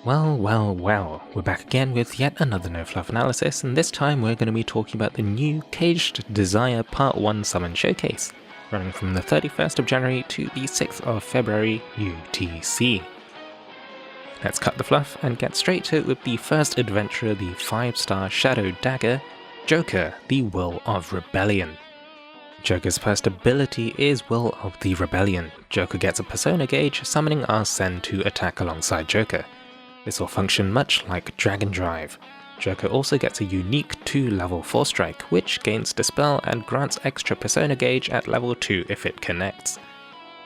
Well, we're back again with yet another No Fluff analysis, and this time we're going to be talking about the new Caged Desire Part 1 Summon Showcase, running from the 31st of January to the 6th of February UTC. Let's cut the fluff and get straight to it with the first adventurer, the 5-star Shadow Dagger, Joker, the Will of Rebellion. Joker's first ability is Will of the Rebellion. Joker gets a persona gauge, summoning Arsène to attack alongside Joker. This will function much like Dragon Drive. Joker also gets a unique 2-level 4-strike, which gains Dispel and grants extra persona gauge at level 2 if it connects.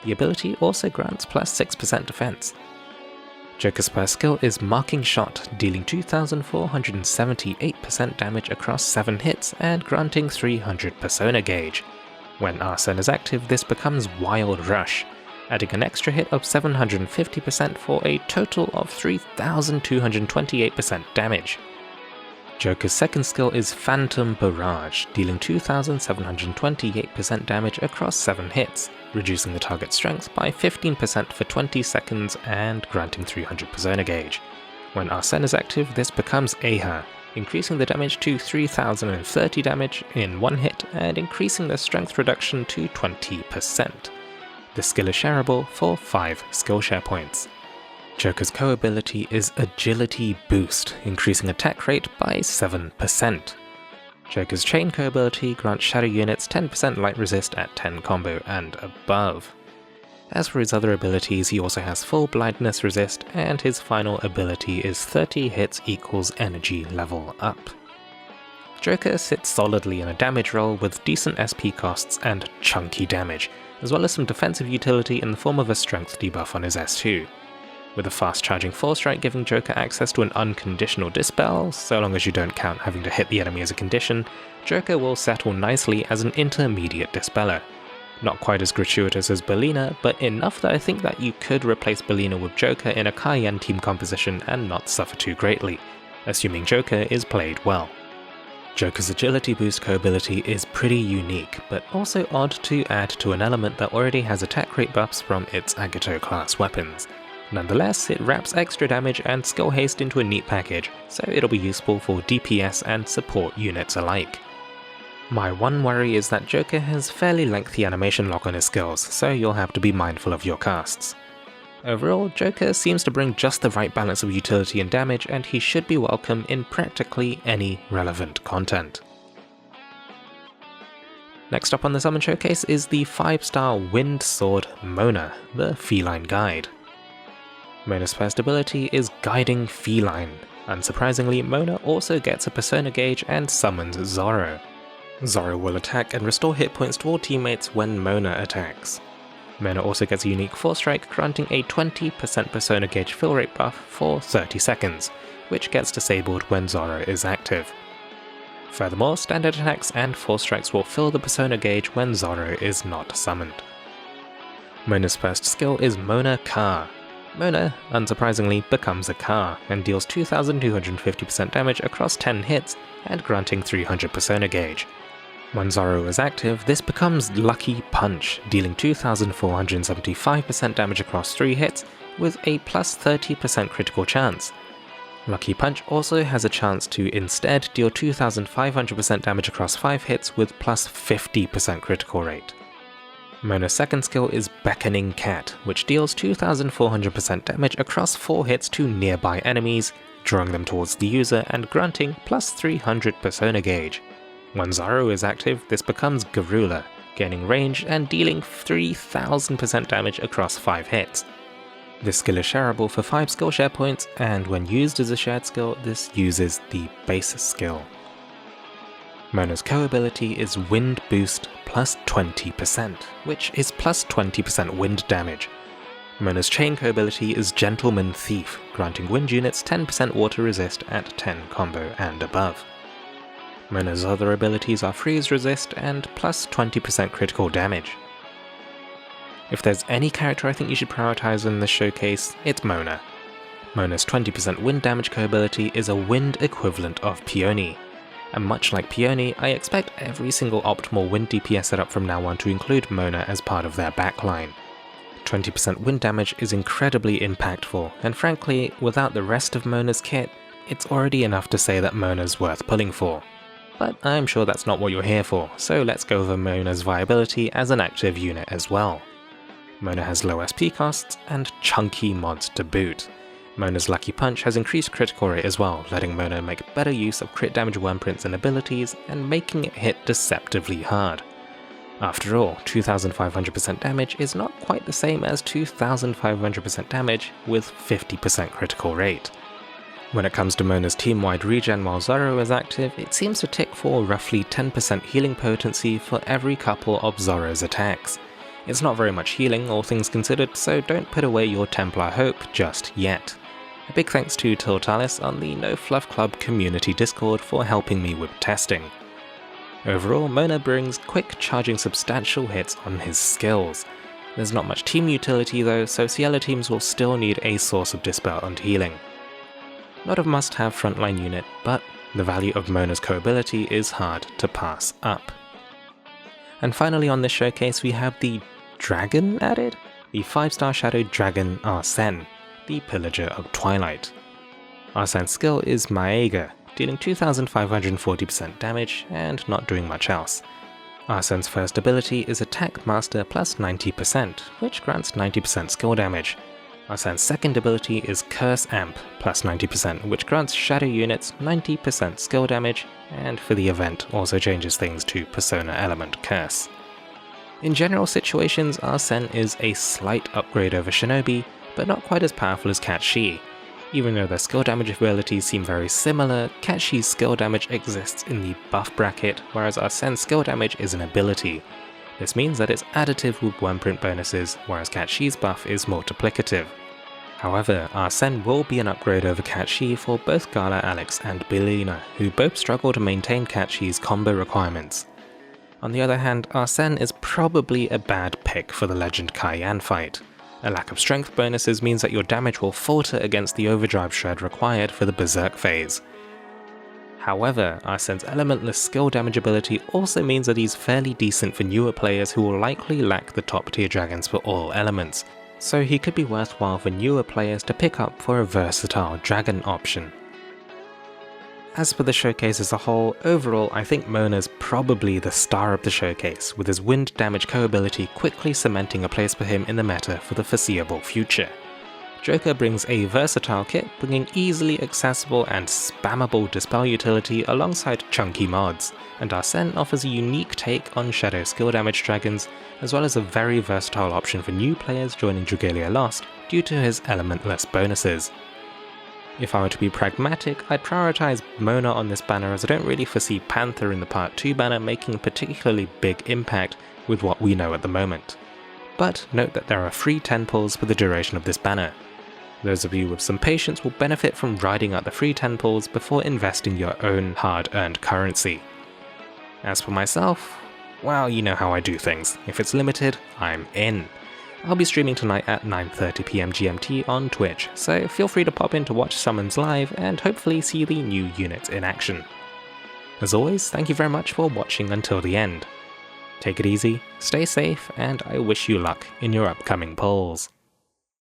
The ability also grants plus 6% defense. Joker's first skill is Marking Shot, dealing 2,478% damage across 7 hits and granting 300 persona gauge. When Arsène is active, this becomes Wild Rush, adding an extra hit of 750% for a total of 3,228% damage. Joker's second skill is Phantom Barrage, dealing 2,728% damage across 7 hits, reducing the target's strength by 15% for 20 seconds and granting 300 persona gauge. When Arsène is active, this becomes Aha, increasing the damage to 3,030 damage in 1 hit and increasing the strength reduction to 20%. The skill is shareable for 5 skill share points. Joker's co-ability is Agility Boost, increasing attack rate by 7%. Joker's Chain co-ability grants shadow units 10% light resist at 10 combo and above. As for his other abilities, he also has full blindness resist, and his final ability is 30 hits equals energy level up. Joker sits solidly in a damage role with decent SP costs and chunky damage, as well as some defensive utility in the form of a strength debuff on his S2. With a fast charging 4-strike giving Joker access to an unconditional Dispel, so long as you don't count having to hit the enemy as a condition, Joker will settle nicely as an intermediate Dispeller. Not quite as gratuitous as Belina, but enough that I think that you could replace Belina with Joker in a Cayenne team composition and not suffer too greatly, assuming Joker is played well. Joker's Agility Boost co-ability is pretty unique, but also odd to add to an element that already has attack rate buffs from its Agito class weapons. Nonetheless, it wraps extra damage and skill haste into a neat package, so it'll be useful for DPS and support units alike. My one worry is that Joker has fairly lengthy animation lock on his skills, so you'll have to be mindful of your casts. Overall, Joker seems to bring just the right balance of utility and damage, and he should be welcome in practically any relevant content. Next up on the Summon Showcase is the 5-star Wind Sword Mona, the Feline Guide. Mona's first ability is Guiding Feline. Unsurprisingly, Mona also gets a persona gauge and summons Zorro. Zorro will attack and restore hit points to all teammates when Mona attacks. Mona also gets a unique 4-strike, granting a 20% persona gauge fill rate buff for 30 seconds, which gets disabled when Zorro is active. Furthermore, standard attacks and 4-strikes will fill the persona gauge when Zorro is not summoned. Mona's first skill is Mona Car. Mona, unsurprisingly, becomes a car and deals 2,250% damage across 10 hits and granting 300 persona gauge. When Zorro is active, this becomes Lucky Punch, dealing 2,475% damage across 3 hits with a plus 30% critical chance. Lucky Punch also has a chance to instead deal 2,500% damage across 5 hits with plus 50% critical rate. Mona's second skill is Beckoning Cat, which deals 2,400% damage across 4 hits to nearby enemies, drawing them towards the user and granting plus 300 persona gauge. When Zorro is active, this becomes Garula, gaining range and dealing 3,000% damage across 5 hits. This skill is shareable for 5 skill share points, and when used as a shared skill, this uses the base skill. Mona's co-ability is Wind Boost plus 20%, which is plus 20% wind damage. Mona's chain co-ability is Gentleman Thief, granting wind units 10% water resist at 10 combo and above. Mona's other abilities are Freeze Resist and plus 20% critical damage. If there's any character I think you should prioritize in this showcase, it's Mona. Mona's 20% wind damage co-ability is a wind equivalent of Peony, and much like Peony, I expect every single optimal wind DPS setup from now on to include Mona as part of their backline. 20% wind damage is incredibly impactful, and frankly, without the rest of Mona's kit, it's already enough to say that Mona's worth pulling for. But I'm sure that's not what you're here for, so let's go over Mona's viability as an active unit as well. Mona has low SP costs and chunky mods to boot. Mona's Lucky Punch has increased critical rate as well, letting Mona make better use of crit damage wordprints and abilities and making it hit deceptively hard. After all, 2500% damage is not quite the same as 2500% damage with 50% critical rate. When it comes to Mona's team-wide regen while Zoro is active, it seems to tick for roughly 10% healing potency for every couple of Zoro's attacks. It's not very much healing, all things considered, so don't put away your Templar hope just yet. A big thanks to Tiltalis on the No Fluff Club community Discord for helping me with testing. Overall, Mona brings quick charging substantial hits on his skills. There's not much team utility though, so Cielo teams will still need a source of dispel and healing. Not a must-have frontline unit, but the value of Mona's co-ability is hard to pass up. And finally on this showcase we have the Dragon added? The 5-star Shadow Dragon Arsène, the Pillager of Twilight. Arsène's skill is Maega, dealing 2540% damage and not doing much else. Arsène's first ability is Attack Master plus 90%, which grants 90% skill damage. Arsène's second ability is Curse Amp plus 90%, which grants shadow units 90% skill damage, and for the event also changes things to Persona Element Curse. In general situations, Arsène is a slight upgrade over Shinobi, but not quite as powerful as Cat Shi. Even though their skill damage abilities seem very similar, Cat Shi's skill damage exists in the buff bracket, whereas Arsène's skill damage is an ability. This means that it's additive with wordprint bonuses, whereas Cat Shi's buff is multiplicative. However, Arsène will be an upgrade over Cat Shi for both Gala Alex and Bellina, who both struggle to maintain Cat Shi's combo requirements. On the other hand, Arsène is probably a bad pick for the Legend Cayenne fight. A lack of strength bonuses means that your damage will falter against the overdrive shred required for the Berserk phase. However, Arsène's elementless skill damage ability also means that he's fairly decent for newer players who will likely lack the top tier dragons for all elements, so he could be worthwhile for newer players to pick up for a versatile dragon option. As for the showcase as a whole, overall I think Mona's probably the star of the showcase, with his wind damage co-ability quickly cementing a place for him in the meta for the foreseeable future. Joker brings a versatile kit, bringing easily accessible and spammable dispel utility alongside chunky mods, and Arsène offers a unique take on shadow skill damage dragons, as well as a very versatile option for new players joining Dragalia Lost due to his elementless bonuses. If I were to be pragmatic, I'd prioritize Mona on this banner as I don't really foresee Panther in the Part 2 banner making a particularly big impact with what we know at the moment. But note that there are free 10 pulls for the duration of this banner. Those of you with some patience will benefit from riding out the free 10 pulls before investing your own hard-earned currency. As for myself, well, you know how I do things. If it's limited, I'm in. I'll be streaming tonight at 9:30 PM GMT on Twitch, so feel free to pop in to watch Summons live and hopefully see the new units in action. As always, thank you very much for watching until the end. Take it easy, stay safe, and I wish you luck in your upcoming polls.